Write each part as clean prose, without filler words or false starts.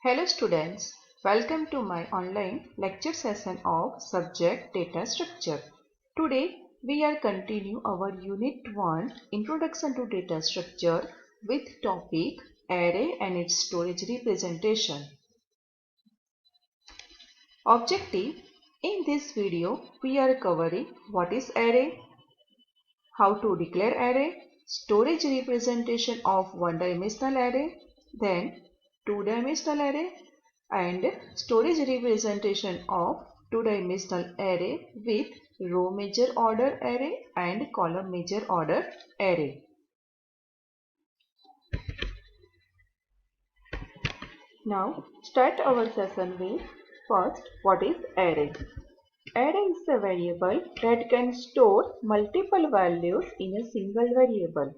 Hello students, welcome to my online lecture session of subject data structure. Today we are continue our unit 1 introduction to data structure with topic array and its storage representation. Objective: in this video we are covering what is array, how to declare array, storage representation of one-dimensional array, then two-dimensional array and storage representation of two-dimensional array with row measure order array and column measure order array. Now start our session with first what is array. Array is a variable that can store multiple values in a single variable.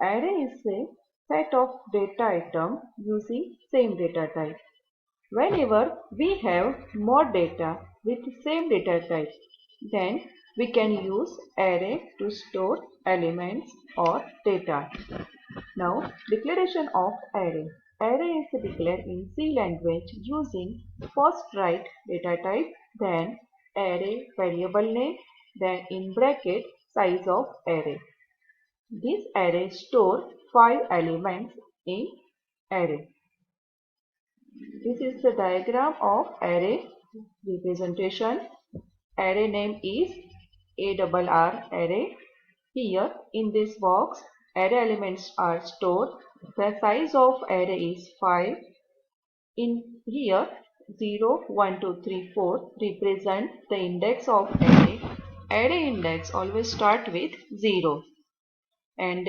Array is a set of data items using same data type. Whenever we have more data with same data type, then we can use array to store elements or data. Now, declaration of array. Array is declared in C language using first write data type, then array variable name, then in bracket size of array. This array store 5 elements in array. This is the diagram of array representation. Array name is ARR array. Here in this box, array elements are stored. The size of array is 5. In here, 0, 1, 2, 3, 4 represent the index of array. Array index always start with 0. And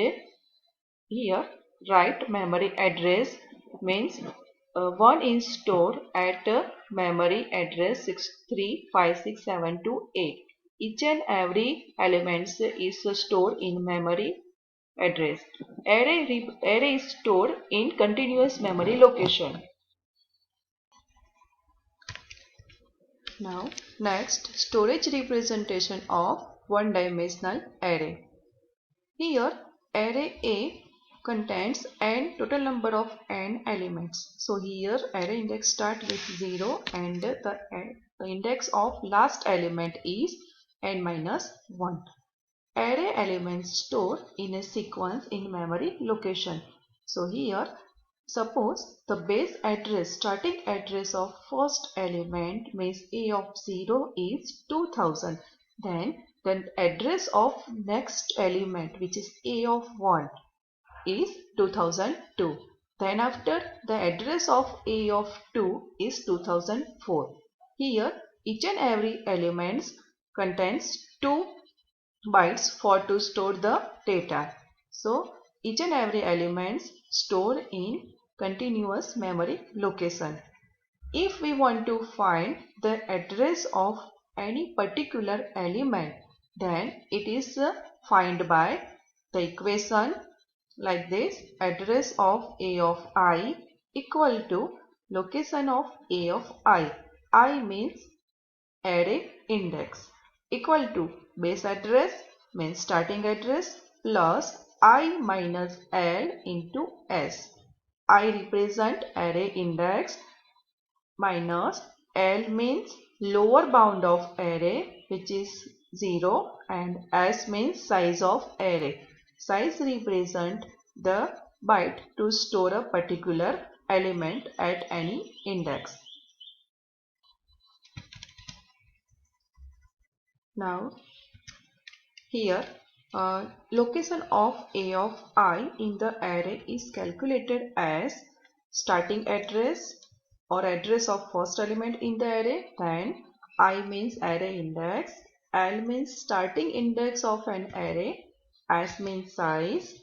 here, write memory address means 1 is stored at memory address 6356728. Each and every element is stored in memory address. Array is stored in continuous memory location. Now next, storage representation of one-dimensional array. Here array A contains n total number of n elements. So here array index start with 0 and the index of last element is n minus 1. Array elements stored in a sequence in memory location. So here suppose the base address, starting address of first element means A of 0 is 2000. Then the address of next element which is A of 1 is 2002. Then after the address of A of 2 is 2004. Here each and every element contains 2 bytes for to store the data. So each and every element stored in continuous memory location. If we want to find the address of any particular element, then it is find by the equation like this: address of A of I equal to location of A of I. I means array index equal to base address means starting address plus I minus L into S. I represent array index minus L means lower bound of array which is 0 and S means size of array. Size represent the byte to store a particular element at any index. Now here location of A of I in the array is calculated as starting address or address of first element in the array, then I means array index, L means starting index of an array, S means size.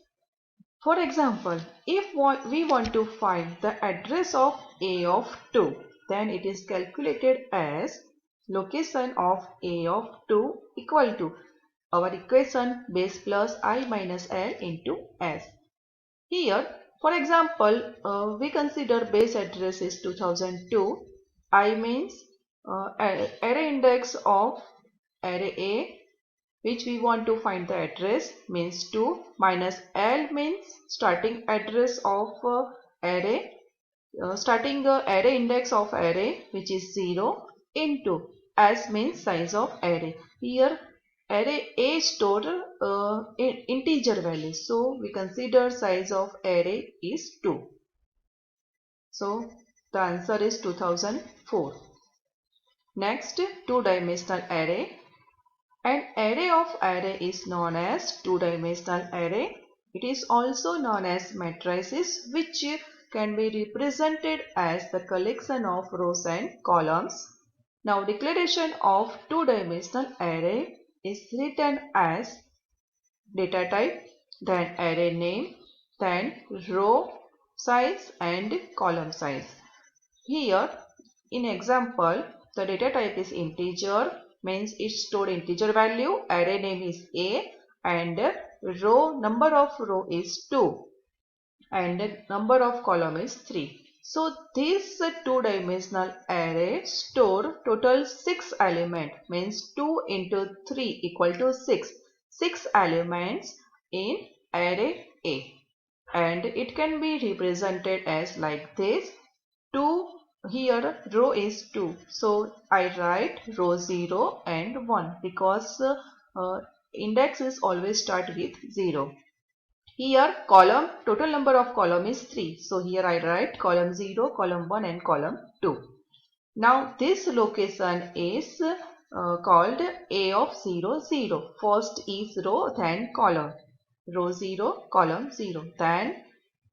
For example, if we want to find the address of A of 2, then it is calculated as location of A of 2 equal to our equation base plus I minus L into S. Here, for example, we consider base address is 2002. I means array index of array A which we want to find the address means 2 minus L means starting address of array starting array index of array, which is 0, into s means size of array. Here array A stored integer value, so we consider size of array is 2. So the answer is 2004. Next, two-dimensional array. An array of array is known as two-dimensional array. It is also known as matrices, which can be represented as the collection of rows and columns. Now, declaration of two-dimensional array is written as data type, then array name, then row size and column size. Here, in example, the data type is integer, means it stored integer value, array name is A, and number of row is 2 and number of column is 3. So this two-dimensional array store total 6 element, means 2 into 3 equal to 6. 6 elements in array A, and it can be represented as like this. 2, here row is 2, so I write row 0 and 1 because index is always start with 0. Here column, total number of column is 3, so here I write column 0, column 1 and column 2. Now this location is called A of 0, 0. First is row, then column. Row 0, column 0, then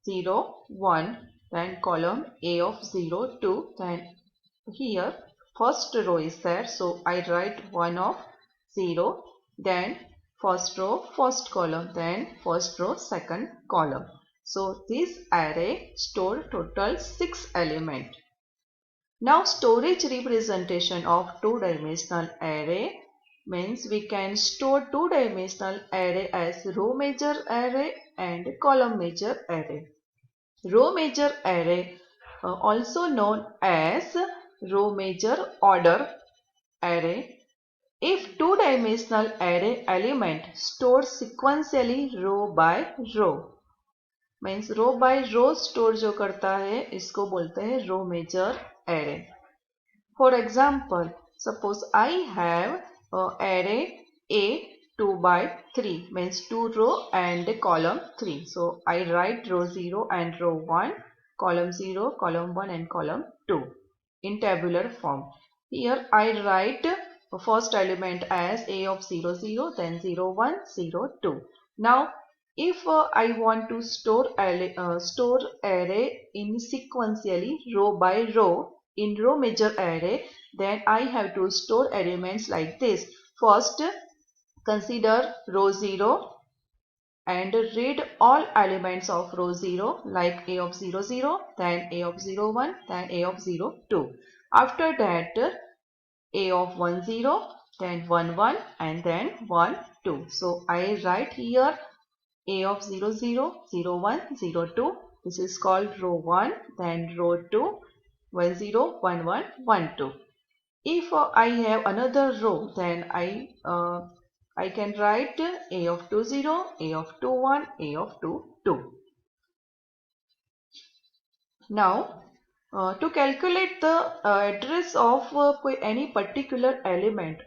0, 1, then column A of 0, 2, then here first row is there, so I write 1 of 0, then first row, first column, then first row, second column. So this array store total 6 element. Now storage representation of two-dimensional array means we can store two-dimensional array as row major array and column major array. Row major array, also known as row major order array. If two-dimensional array element stored sequentially row by row, means row by row store जो करता है इसको बोलते हैं row major array. For example, suppose I have array A 2 by 3, means 2 row and column 3. So I write row 0 and row 1, column 0, column 1 and column 2 in tabular form. Here I write first element as A of 0, 0, then 0, 1, 0, 2. Now if I want to store array in sequentially row by row in row major array, then I have to store elements like this. First, consider row 0 and read all elements of row 0 like A of 0, 0, then A of 0, 1, then A of 0, 2. After that, A of 1, 0, then 1, 1 and then 1, 2. So I write here A of 0, 0, 0, 1, 0, 2. This is called row 1, then row 2, 1, 0, 1, 1, 1, 2. If I have another row, then I can write A of 2, 0, A of 2, 1, A of 2, 2. Now, to calculate the address of any particular element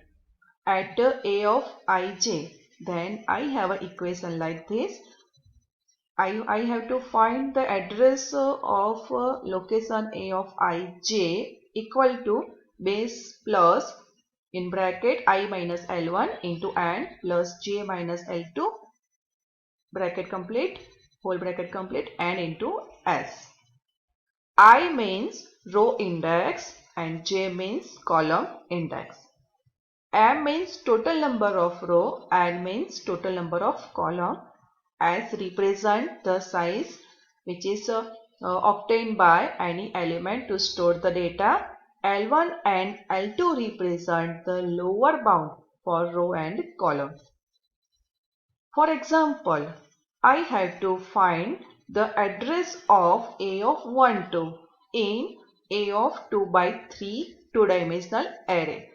at A of ij, then I have an equation like this. I have to find the address of location A of ij equal to base plus in bracket I minus L1 into n plus j minus L2 bracket complete, whole bracket complete, n into s. I means row index and j means column index. M means total number of row, n means total number of column. S represent the size which is obtained by any element to store the data. L1 and L2 represent the lower bound for row and column. For example, I have to find the address of A of 1, 2 in A of 2 by 3 two-dimensional array.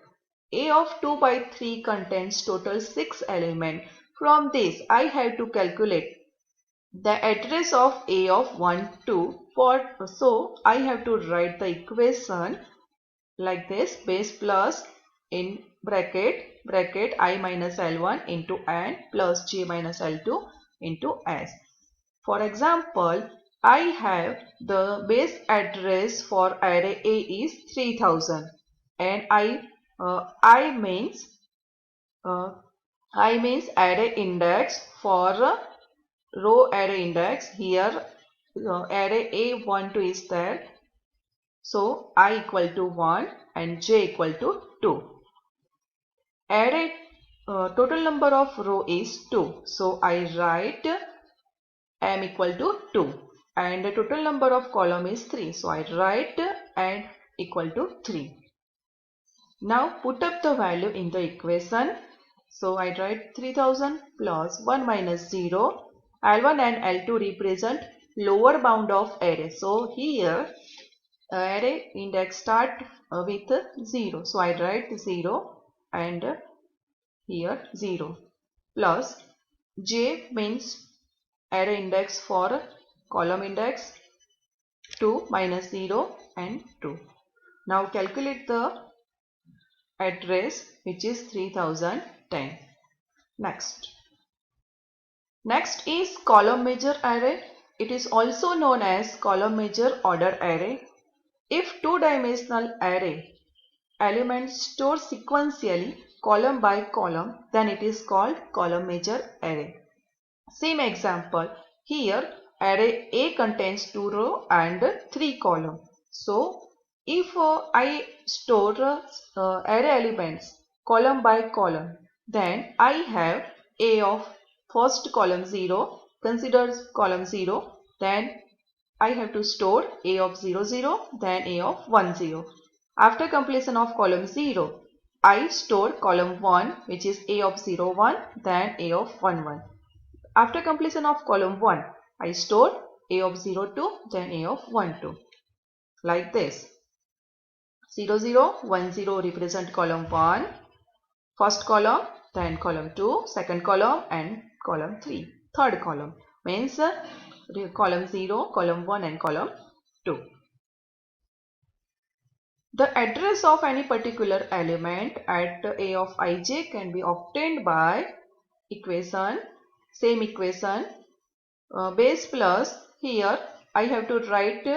A of 2 by 3 contains total 6 elements. From this, I have to calculate the address of A of 1, 2. So I have to write the equation like this: base plus in bracket I minus L1 into n plus j minus L2 into s. For example, I have the base address for array A is 3000 and uh, I means array index for row array index. Here array A12 is there, so I equal to 1 and j equal to 2. Array total number of row is 2, so I write m equal to 2, and the total number of column is 3, so I write n equal to 3. Now put up the value in the equation. So I write 3000 plus 1 minus 0. L1 and L2 represent lower bound of array. So here array index start with 0. So I write 0 and here 0 plus j means array index for column index 2 minus 0 and 2. Now calculate the address, which is 3010. Next is column measure array. It is also known as column measure order array. If two-dimensional array elements stored sequentially column by column, then it is called column measure array. Same example, here array A contains 2 row and 3 column. So if I store array elements column by column, then I have A of first column 0, consider column 0, then I have to store A of 0, 0, then A of 1, 0. After completion of column 0, I store column 1, which is A of 0, 1, then A of 1, 1. After completion of column 1, I store A of 0, 2, then A of 1, 2. Like this. 0, 0, 1, 0 represent column 1, first column, then column 2, second column and column 3. Third column means column 0, column 1 and column 2. The address of any particular element at A of ij can be obtained by equation, same equation, base plus, here I have to write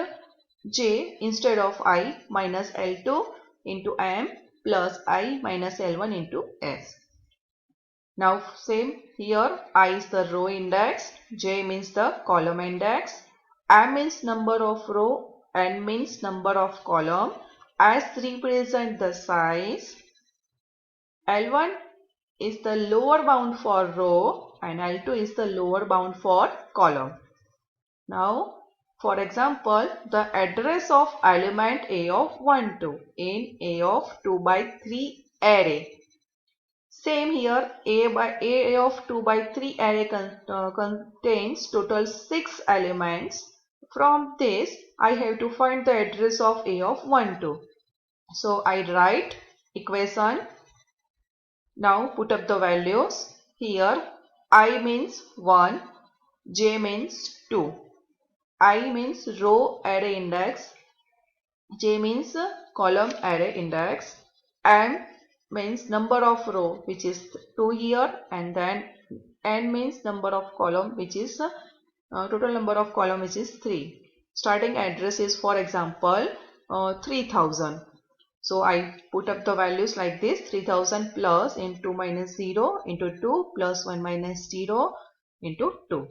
j instead of I minus L2 into m plus I minus L1 into s. Now same here, I is the row index, j means the column index, m means number of row, n means number of column, s represent the size, L1 is the lower bound for row and L2 is the lower bound for column. Now for example, the address of element A of 1, 2 in A of 2 by 3 array. Same here, A of 2 by 3 array contains total 6 elements. From this, I have to find the address of A of 1, 2. So I write equation. Now put up the values. Here I means 1, j means 2. I means row array index, j means column array index, m means number of row, which is 2 here, and then n means number of column, which is total number of column, which is 3. Starting address is, for example, 3000. So I put up the values like this: 3000 plus into minus 0 into 2 plus 1 minus 0 into 2.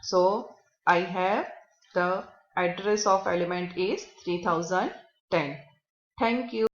So I have the address of element is 3010. Thank you.